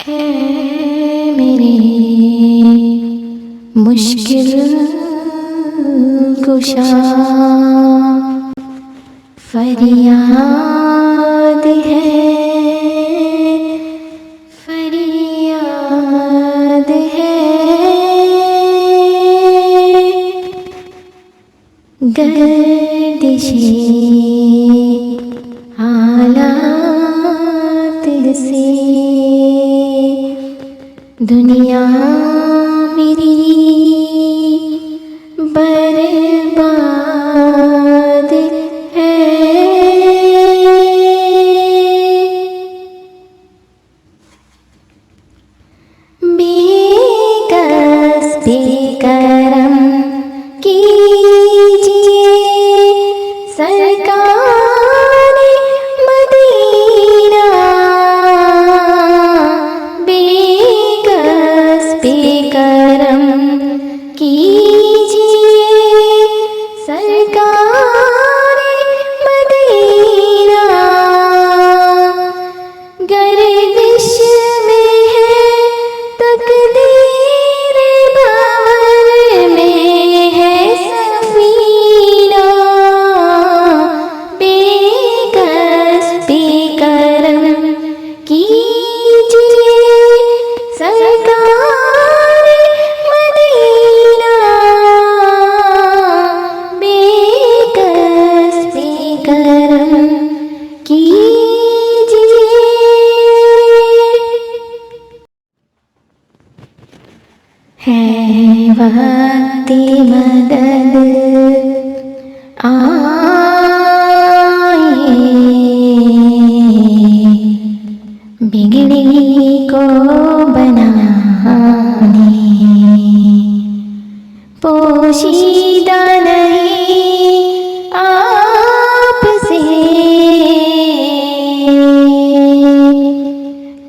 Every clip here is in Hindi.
है मेरे मुश्किल कुशा, फरियाद है, फरियाद है। गर्दिशे हालात से दुनिया मेरी बर्बाद है। बेकस बेकरम कीजिए सरकार मदीना, बेकस बेकरम कीजिए सरकार मदीना। गर्दिश में है तकदीर, भंवर में है सफीना, बेकस बेकरम कीजिए सरकार मदीना, बेकस बेकरम कीजिए। है वक्त मदद आए, बिगड़ी को बनाने, पोशीदा नहीं आपसे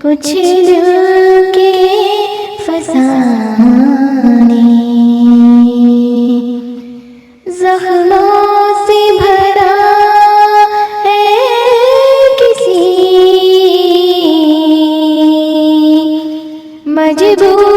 कुछ दिल के फसाने, जख्मों से भरा है किसी मजबूर